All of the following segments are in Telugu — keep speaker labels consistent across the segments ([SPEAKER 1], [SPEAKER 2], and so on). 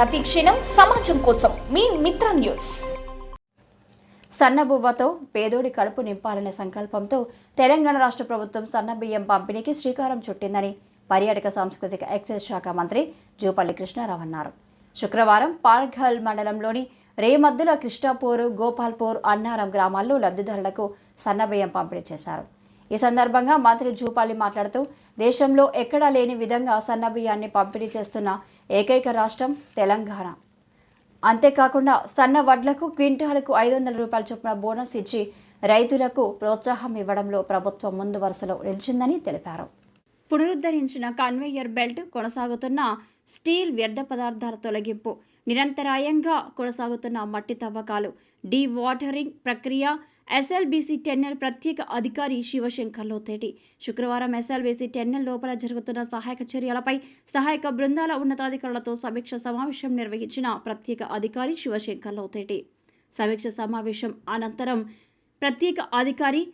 [SPEAKER 1] ప్రతి క్షణం సమాజం కోసం మీ మిత్ర న్యూస్.
[SPEAKER 2] సన్నబువ్వతో పేదోడి కడుపు నింపాలనే సంకల్పంతో తెలంగాణ రాష్ట్ర ప్రభుత్వం సన్నబియ్యం పంపిణీకి శ్రీకారం చుట్టిందని పర్యాటక సాంస్కృతిక ఎక్సైజ్ శాఖ మంత్రి జూపల్లి కృష్ణారావు అన్నారు. శుక్రవారం పాల్ఘల్ మండలంలోని రేమద్దుల కృష్ణాపూర్, గోపాల్పూర్, అన్నారం గ్రామాల్లో లబ్ధిదారులకు సన్నబియ్యం పంపిణీ చేశారు. ఈ సందర్భంగా మంత్రి జూపల్లి మాట్లాడుతూ దేశంలో ఎక్కడా లేని విధంగా సన్నబియ్యాన్ని పంపిణీ చేస్తున్న ఏకైక రాష్ట్రం తెలంగాణ. అంతేకాకుండా సన్న వడ్లకు క్వింటాలకు 500 రూపాయల చొప్పున బోనస్ ఇచ్చి రైతులకు ప్రోత్సాహం ఇవ్వడంలో ప్రభుత్వం ముందు వరుసలో నిలిచిందని తెలిపారు. పునరుద్ధరించిన కన్వేయర్ బెల్ట్, కొనసాగుతున్న స్టీల్ వ్యర్థ పదార్థాల తొలగింపు, నిరంతరాయంగా కొనసాగుతున్న మట్టి తవ్వకాలు, డీ వాటరింగ్ ప్రక్రియ, ఎస్ఎల్బీసీ టెన్నెల్ ప్రత్యేక అధికారి శివశంకర్ లోతేటి శుక్రవారం ఎస్ఎల్బీసీ టెన్నెల్ లోపల జరుగుతున్న సహాయక చర్యలపై సహాయక బృందాల ఉన్నతాధికారులతో సమీక్ష సమావేశం నిర్వహించిన ప్రత్యేక అధికారి శివశంకర్ లోతేటి. సమీక్ష సమావేశం అనంతరం ప్రత్యేక అధికారి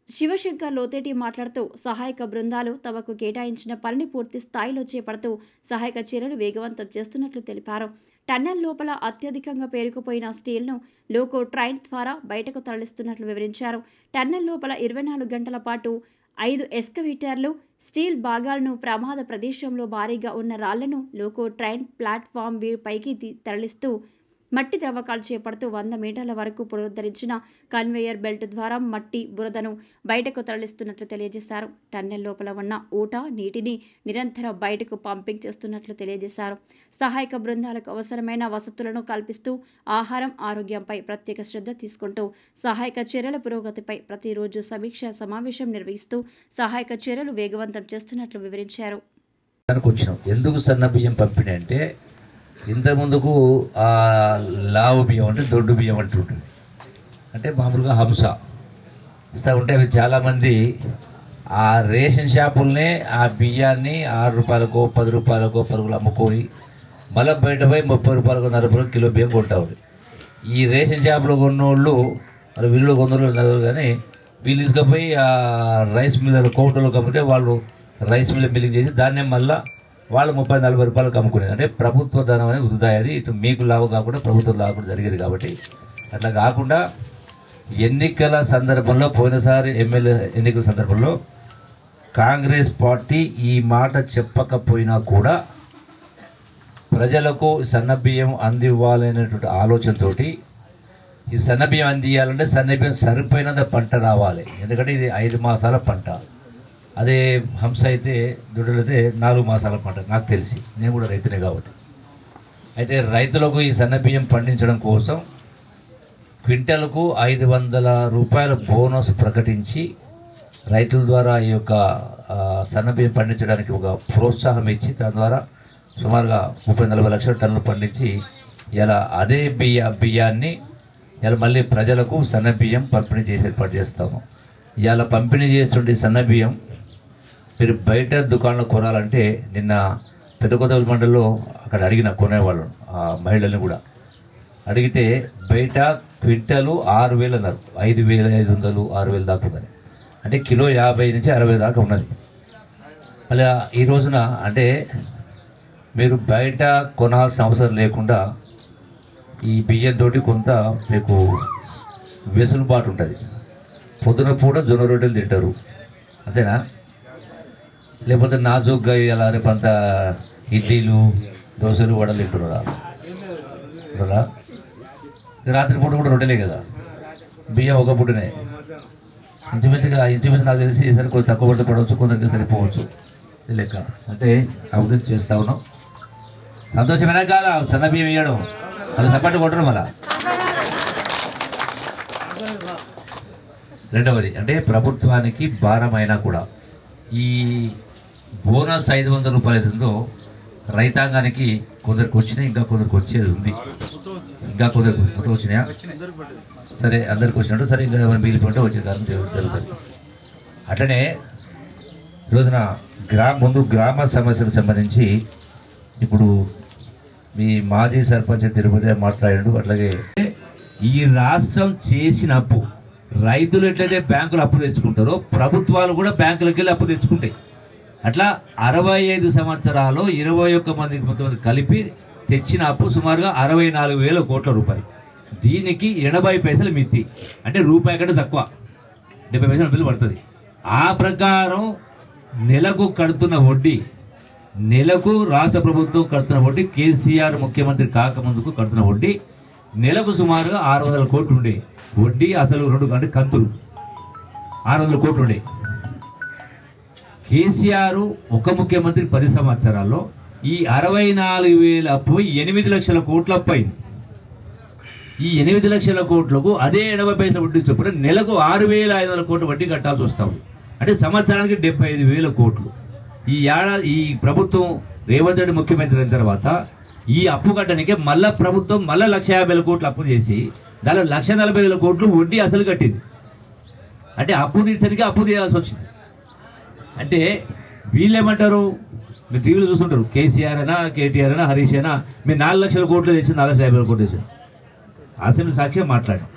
[SPEAKER 2] శివశంకర్ లోతేటి మాట్లాడుతూ సహాయక బృందాలు తమకు కేటాయించిన పనిని పూర్తి స్థాయిలో చేపడుతూ సహాయక చర్యలు వేగవంతం చేస్తున్నట్లు తెలిపారు. టన్నెల్ లోపల అత్యధికంగా పేరుకుపోయిన స్టీల్ను లోకో ట్రైన్ ద్వారా బయటకు తరలిస్తున్నట్లు వివరించారు. టన్నెల్ లోపల 24 గంటల పాటు 5 ఎక్స్కవేటర్లు స్టీల్ భాగాలను ప్రమాద ప్రదేశంలో భారీగా ఉన్న రాళ్లను లోకో ట్రైన్ ప్లాట్ఫామ్ పైకి తరలిస్తూ మట్టి త్రవ్వకాలు చేపడుతూ 100 మీటర్ల వరకు పునరుద్ధరించిన కన్వేయర్ బెల్ట్ ద్వారా మట్టి, బురదను బయటకు తరలిస్తున్నట్లు తెలియజేశారు. టన్నెల్ లోపల ఉన్న ఊట నీటిని నిరంతరం బయటకు పంపింగ్ చేస్తున్నట్లు తెలియజేశారు. సహాయక బృందాలకు అవసరమైన వసతులను కల్పిస్తూ ఆహారం, ఆరోగ్యంపై ప్రత్యేక శ్రద్ధ తీసుకుంటూ సహాయక చర్యల పురోగతిపై ప్రతిరోజు సమీక్ష సమావేశం నిర్వహిస్తూ సహాయక చర్యలు వేగవంతం చేస్తున్నట్లు వివరించారు.
[SPEAKER 3] ఎందుకు సన్నబియ్యం పంపిణీ అంటే ఇంతకుముందుకు ఆ లావు బియ్యం అంటే దొడ్డు బియ్యం అంటుంటుంది, అంటే మామూలుగా హంస ఇస్తూ ఉంటే అవి చాలామంది ఆ రేషన్ షాపుల్నే ఆ బియ్యాన్ని 6 రూపాయలకో 10 రూపాయలకో పరుగులు అమ్ముకొని మళ్ళీ బయట పోయి 30 రూపాయలకు 40 రూపాయలు కిలో బియ్యం కొంటారు. ఈ రేషన్ షాపులో కొన్నోళ్ళు మరి వీళ్ళు కొందరు నలుగురు, కానీ వీళ్ళు తీసుకుపోయి ఆ రైస్ మిల్లర్ కౌంటర్లో కమ్మితే వాళ్ళు రైస్ మిల్ బిల్లింగ్ చేసి దాన్నే మళ్ళీ వాళ్ళు 30-40 రూపాయలకు అమ్ముకునేది. అంటే ప్రభుత్వ ధనం అనేది వృధా అయ్యేది. ఇటు మీకు లాభం కాకుండా ప్రభుత్వం లాభం కూడా జరిగేది. కాబట్టి అట్లా కాకుండా ఎన్నికల సందర్భంలో, పోయినసారి ఎమ్మెల్యే ఎన్నికల సందర్భంలో కాంగ్రెస్ పార్టీ ఈ మాట చెప్పకపోయినా కూడా ప్రజలకు సన్నబియ్యం అందివ్వాలనేటువంటి ఆలోచనతోటి ఈ సన్నబియ్యం అందియాలంటే సన్నబియ్యం సరిపోయినంత పంట రావాలి. ఎందుకంటే ఇది 5 మాసాల పంట. అదే హంస అయితే, దొడ్డలైతే 4 మాసాల పంట. నాకు తెలిసి, నేను కూడా రైతునే కాబట్టి. అయితే రైతులకు ఈ సన్నబియ్యం పండించడం కోసం క్వింటల్కు 500 రూపాయల బోనస్ ప్రకటించి రైతుల ద్వారా ఈ యొక్క సన్నబియ్యం పండించడానికి ఒక ప్రోత్సాహం ఇచ్చి దాని ద్వారా సుమారుగా 30-40 లక్షల టన్నులు పండించి ఇలా అదే బియ్యాన్ని ఇలా మళ్ళీ ప్రజలకు సన్నబియ్యం పంపిణీ చేసి ఏర్పాటు చేస్తాము. ఇలా పంపిణీ చేస్తుండే సన్నబియ్యం మీరు బయట దుకాణంలో కొనాలంటే, నిన్న పెద్దకొత్తపల్లి మండలంలో అక్కడ అడిగిన కొనేవాళ్ళు ఆ మహిళల్ని కూడా అడిగితే బయట క్వింటలు 6,000 అన్నారు. 5,500, 6,000 దాకా ఉన్నది. అంటే కిలో 50 నుంచి 60 దాకా ఉన్నది. అలా ఈ రోజున అంటే మీరు బయట కొనాల్సిన అవసరం లేకుండా ఈ బియ్యంతో కొంత మీకు వెసులుబాటు ఉంటుంది. పొద్దున పూట జొన్న రొట్టెలు తింటారు, అంతేనా? లేకపోతే నాజుగ్గా అలా రేపంత ఇడ్లీలు, దోశలు, వడలు తింటున్నారా? రాత్రిపూట కూడా రొట్టెలే కదా, బియ్యం ఒక పూటనే. ఇంచుమించు నాకు తెలిసి ఈసారి కొంచెం తక్కువ పడితే పడవచ్చు, కొందరికి సరిపోవచ్చు లెక్క. అంటే అభివృద్ధి చేస్తా ఉన్నాం. సంతోషమైనా కాదా సన్న బియ్యం వేయడం? అది సపరేట్ కొట్టడం. మళ్ళా రెండవది అంటే ప్రభుత్వానికి భారమైనా కూడా ఈ బోనస్ 500 రూపాయలు అవుతుందో రైతాంగానికి కొందరికి వచ్చినాయి, ఇంకా కొందరికి వచ్చేది ఉంది. ఇంకా కొందరికి మొత్తం వచ్చినాయా? సరే, అందరికి వచ్చినట్టు సరే, ఇంకా మిగిలిపోతే వచ్చే కారణం జరుగుతుంది. అట్లనే ఈరోజున ముందు గ్రామ సమస్యలకు సంబంధించి ఇప్పుడు మీ మాజీ సర్పంచ్ తిరుపతి మాట్లాడాడు. అట్లాగే ఈ రాష్ట్రం చేసిన అప్పు, రైతులు ఎట్లయితే బ్యాంకులు అప్పు తెచ్చుకుంటారో ప్రభుత్వాలు కూడా బ్యాంకులకు వెళ్ళి అప్పు తెచ్చుకుంటాయి. అట్లా 65 సంవత్సరాలు 21 మందికి కలిపి తెచ్చిన అప్పు సుమారుగా 64,000 కోట్ల రూపాయలు. దీనికి 80 పైసలు మిత్తి, అంటే రూపాయి కంటే తక్కువ, 70 పైసలు బిల్లు పడుతుంది. ఆ ప్రకారం నెలకు కడుతున్న వడ్డీ, నెలకు రాష్ట్ర ప్రభుత్వం కడుతున్న వడ్డీ, కేసీఆర్ ముఖ్యమంత్రి కాకముందుకు కడుతున్న వడ్డీ నెలకు సుమారుగా 600 కోట్లు ఉండే వడ్డీ. అసలు 2 అంటే కంతులు 600 కోట్లు ఉండే. కేసీఆర్ ఒక ముఖ్యమంత్రి 10 సంవత్సరాల్లో ఈ 64,000 అప్పు 8 లక్షల కోట్ల అప్పు అయింది. ఈ 8 లక్షల కోట్లకు అదే 80 పైసలు వడ్డీ చొప్పున నెలకు 6,500 కోట్ల వడ్డీ కట్టాల్సి వస్తాం. అంటే సంవత్సరానికి 75,000 కోట్లు. ఈ ప్రభుత్వం రేవంత్ రెడ్డి ముఖ్యమంత్రి అయిన తర్వాత ఈ అప్పు కట్టడానికి మళ్ళా ప్రభుత్వం 1,50,000 కోట్లు అప్పు చేసి దానిలో 1,40,000 కోట్లు వడ్డీ అసలు కట్టింది. అంటే అప్పు తీర్చడానికి అప్పు తీయాల్సి వచ్చింది. అంటే వీళ్ళేమంటారు, మీరు టీవీలో చూస్తుంటారు, కేసీఆర్ అయినా కేటీఆర్ అయినా హరీష్ అయినా మీరు 4 లక్షల కోట్లు తెచ్చి 4,50,000 కోట్లు తెచ్చారు. అసెంబ్లీ సాక్షిగా మాట్లాడాం.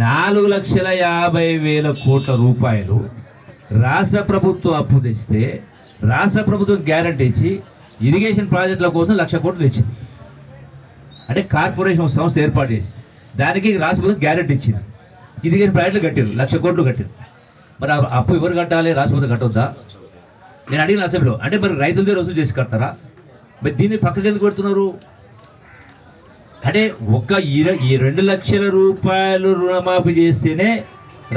[SPEAKER 3] 4,50,000 కోట్ల రూపాయలు రాష్ట్ర ప్రభుత్వం అప్పు తెచ్చితే రాష్ట్ర ప్రభుత్వం గ్యారంటీ ఇచ్చి ఇరిగేషన్ ప్రాజెక్టుల కోసం 1,00,000 కోట్లు తెచ్చింది. అంటే కార్పొరేషన్ సంస్థ ఏర్పాటు చేసి దానికి రాష్ట్ర ప్రభుత్వం గ్యారంటీ ఇచ్చింది. ఇరిగేషన్ ప్రాజెక్టులు కట్టారు, 1,00,000 కోట్లు కట్టారు. మరి అప్పు ఎవరు కట్టాలి? రాష్ట్ర ప్రభుత్వం కట్టొద్దా? నేను అడిగిన అసెంబ్లీలో. అంటే మరి రైతుల దగ్గర వసూలు చేసి కడతారా? మరి దీన్ని పక్కకి ఎందుకు పెడుతున్నారు? అంటే ఒక్క 2 లక్షల రూపాయలు రుణమాఫీ చేస్తేనే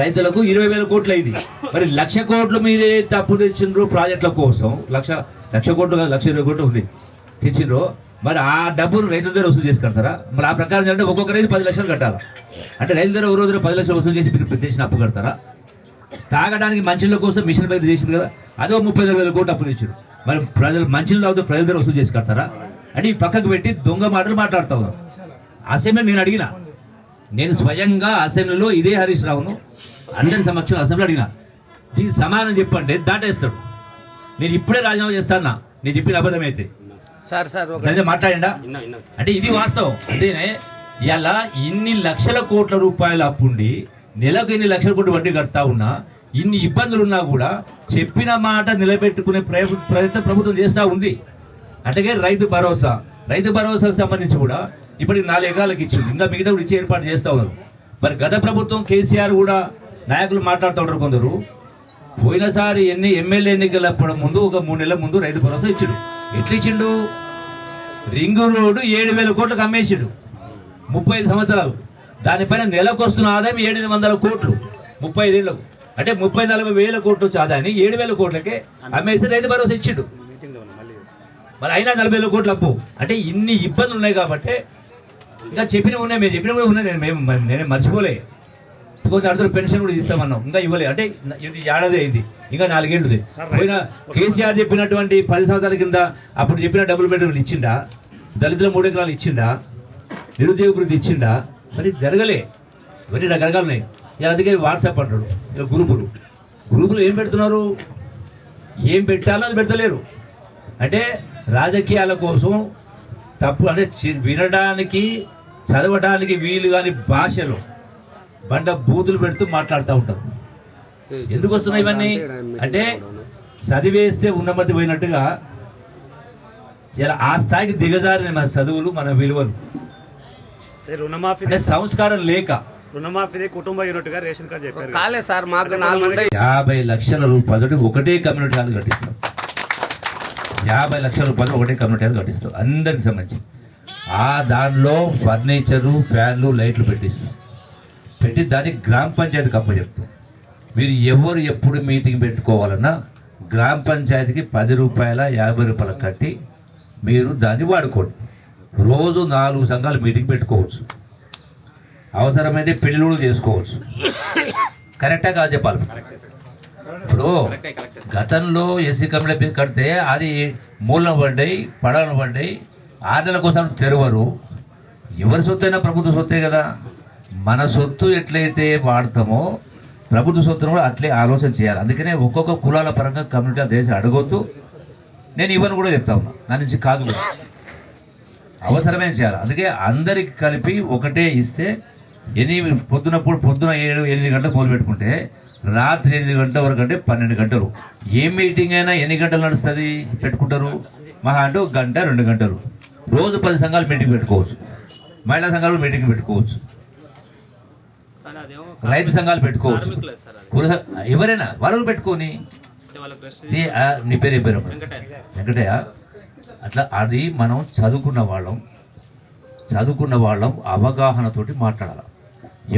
[SPEAKER 3] రైతులకు 20,000 కోట్లు అయింది. మరి 1,00,000 కోట్లు మీరే తప్పు తెచ్చిండ్రు ప్రాజెక్టుల కోసం. 1,00,000 కోట్లు కాదు, 1,20,000 కోట్లు ఉంది తెచ్చిండ్రు. మరి ఆ డబ్బును రైతుల దగ్గర వసూలు చేసి కడతారా? మరి ఆ ప్రకారం అంటే ఒక్కొక్క రైతు 10 లక్షలు కట్టాలా? అంటే రైతుల దగ్గర ఒక రోజు 10 లక్షలు వసూలు చేసి మీరు తెచ్చిన అప్పు కడతారా? తాగడానికి మంచిళ్ళ కోసం మిషన్ బయట చేసింది కదా, అదో 30,000 కోట్లు అప్పు తెచ్చారు. మరి ప్రజలు మంచిళ్ళు తాగుతూ ప్రజల దగ్గర వసూలు చేసి కడతారా? అంటే ఈ పక్కకు పెట్టి దొంగ మాటలు మాట్లాడుతూ ఉన్నారు. అసెంబ్లీ నేను స్వయంగా అసెంబ్లీలో ఇదే హరీష్ రావును అందరి సమక్షంలో అసెంబ్లీ అడిగినా, దీనికి సమాధానం చెప్పండి, దాటేస్తాడు. నేను ఇప్పుడే రాజీనామా చేస్తానా నేను చెప్పిన అబద్ధమైతే మాట్లాడిండా? అంటే ఇది వాస్తవం. అంటేనే ఇలా ఇన్ని లక్షల కోట్ల రూపాయల అప్పుండి నెలకు ఇన్ని లక్షల కోట్ల వడ్డీ కడతా ఉన్నా, ఇన్ని ఇబ్బందులు ఉన్నా కూడా చెప్పిన మాట నిలబెట్టుకునే ప్రయత్నం ప్రభుత్వం చేస్తూ ఉంది. అట్లాగే రైతు భరోసాకు సంబంధించి కూడా ఇప్పటికి 4 ఎకరాలకు ఇచ్చింది, ఇంకా మిగతా కూడా ఇచ్చే ఏర్పాటు చేస్తూ ఉన్నారు. మరి గత ప్రభుత్వం కేసీఆర్ కూడా నాయకులు మాట్లాడుతూ ఉంటారు కొందరు, పోయినసారి ఎమ్మెల్యే ఎన్నికల ముందు ఒక 3 నెలల ముందు రైతు భరోసా ఇచ్చిండు. ఎట్లా ఇచ్చిండు? రింగు రోడ్డు 7,000 కోట్లకు అమ్మేసిండు 35 సంవత్సరాలు. దానిపైన నెలకు వస్తున్న ఆదాయం 800 కోట్లు 35 ఏళ్లకు. అంటే 30,40,000 కోట్లు వచ్చి ఆదాయాన్ని 7,000 కోట్లకే అమ్మేసి రైతు భరోసా ఇచ్చిండు. మరి అయినా 40,000 కోట్ల అప్పు. అంటే ఇన్ని ఇబ్బందులు ఉన్నాయి కాబట్టి ఇంకా చెప్పినవి ఉన్నాయి, మేము చెప్పినవి కూడా ఉన్నాయి. నేనే మర్చిపోలే. కొంచెం అర్థం పెన్షన్ కూడా ఇస్తామన్నాం, ఇంకా ఇవ్వలే. అంటే ఇది ఏడాది అయింది, ఇంకా 4 ఏళ్ళుది. పోయిన కేసీఆర్ చెప్పినటువంటి 10 సంవత్సరాల కింద అప్పుడు చెప్పిన డబుల్ బెడ్రూమ్లు ఇచ్చిండా? దళితుల 3 ఎకరాలు ఇచ్చిండా? నిరుద్యోగ వృద్ధి ఇచ్చిండా? మరి జరగలే. ఇవన్నీ రకరకాలు ఉన్నాయి. ఇలా అందుకే వాట్సాప్ అంటాడు, ఇలా గ్రూపులు ఏం పెడుతున్నారు? ఏం పెట్టాలో అది పెడతలేరు. అంటే రాజకీయాల కోసం తప్పు, అంటే వినడానికి చదవడానికి వీలు కాని భాషలో బండ బూతులు పెడుతూ మాట్లాడుతూ ఉంటారు. ఎందుకు వస్తున్నాయి ఇవన్నీ? అంటే చదివేస్తే ఉన్నమతి పోయినట్టుగా ఇలా ఆ స్థాయికి దిగజారిన మన చదువులు, మన విలువలు. అంటే సంస్కారం లేక
[SPEAKER 4] రుణమాఫీ కుటుంబ యూనిట్గా రేషన్ కార్డు చెప్పారు.
[SPEAKER 3] 50 లక్షల రూపాయలు ఒకటే కమ్యూనిటీ హాల్ కట్టిస్తాం. 50 లక్షల రూపాయలు ఒకటే కమ్యూనిటీ హాల్ కట్టిస్తాం అందరికి సంబంధించి. ఆ దానిలో ఫర్నిచరు, ఫ్యాన్లు, లైట్లు పెట్టిస్తాం. పెట్టి దానికి గ్రామ పంచాయతీకి అప్పచెప్తాం. మీరు ఎవరు ఎప్పుడు మీటింగ్ పెట్టుకోవాలన్నా గ్రామ పంచాయతీకి 10 రూపాయల 50 రూపాయలు కట్టి మీరు దాన్ని వాడుకోండి. రోజు 4 సంఘాలు మీటింగ్ పెట్టుకోవచ్చు, అవసరమైతే పెళ్ళిళ్ళు చేసుకోవచ్చు. కరెక్టా కాదు చెప్పాలి. ఇప్పుడు గతంలో ఎస్సీ కమ్యూనిటీ కడితే అది మూలన పడ్డాయి, పడవన పడ్డాయి, 6 నెలల కోసం తెరవరు. ఎవరి సొత్తు అయినా ప్రభుత్వ సొత్తే కదా. మన సొత్తు ఎట్లయితే వాడతామో ప్రభుత్వ సొత్తును కూడా అట్లే ఆలోచన చేయాలి. అందుకనే ఒక్కొక్క కులాల పరంగా కమ్యూనిటీ దేశం అడగొద్దు. నేను ఇవన్నీ కూడా చెప్తా ఉన్నా, నా నుంచి కాదు కూడా అవసరమే చేయాలి. అందుకే అందరికి కలిపి ఒకటే ఇస్తే పొద్దున 7-8 గంటలకు మొదలు పెట్టుకుంటే రాత్రి 8 గంటల వరకు అంటే 12 గంటలు. ఏ మీటింగ్ అయినా ఎన్ని గంటలు నడుస్తుంది పెట్టుకుంటారు? మహా అంటే 1 గంట 2 గంటలు. రోజు 10 సంఘాలు మీటింగ్ పెట్టుకోవచ్చు, మహిళా సంఘాలు మీటింగ్ పెట్టుకోవచ్చు,
[SPEAKER 5] కానీ అదేమో
[SPEAKER 3] రైతు సంఘాలు పెట్టుకోవచ్చు,
[SPEAKER 5] కార్మికులే సార్ అది.
[SPEAKER 3] కుల ఎవరైనా వాళ్ళు పెట్టుకొని
[SPEAKER 5] అంటే వాళ్ళకి రెస్ట్
[SPEAKER 3] నీ పేరు ఏం పేరు?
[SPEAKER 5] వెంకటేష్ సార్.
[SPEAKER 3] వెంకటయ్య. అట్లా అది మనం చదువుకున్న వాళ్ళం అవగాహనతోటి మాట్లాడాలి.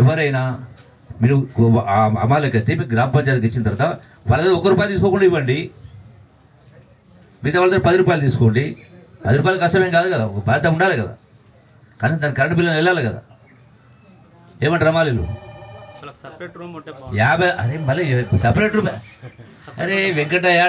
[SPEAKER 3] ఎవరైనా మీరు అమాలకైతే మీకు గ్రామ పంచాయతీకి ఇచ్చిన తర్వాత వాళ్ళ దగ్గర 1 రూపాయి తీసుకోకుండా ఇవ్వండి, మిగతా వాళ్ళ దగ్గర 10 రూపాయలు తీసుకోండి. 10 రూపాయలు కష్టమేం కాదు కదా, ఒక బాధ్యత ఉండాలి కదా, కానీ దాని కరెంట్ బిల్లు వెళ్ళాలి కదా. ఏమంటారు అమాలీలు?
[SPEAKER 5] వాళ్ళకి సపరేట్ రూమ్ ఉంటే బాగుంటుంది.
[SPEAKER 3] 50 అరే మళ్ళీ సపరేట్ రూపాయి. అరే వెంకటయ్య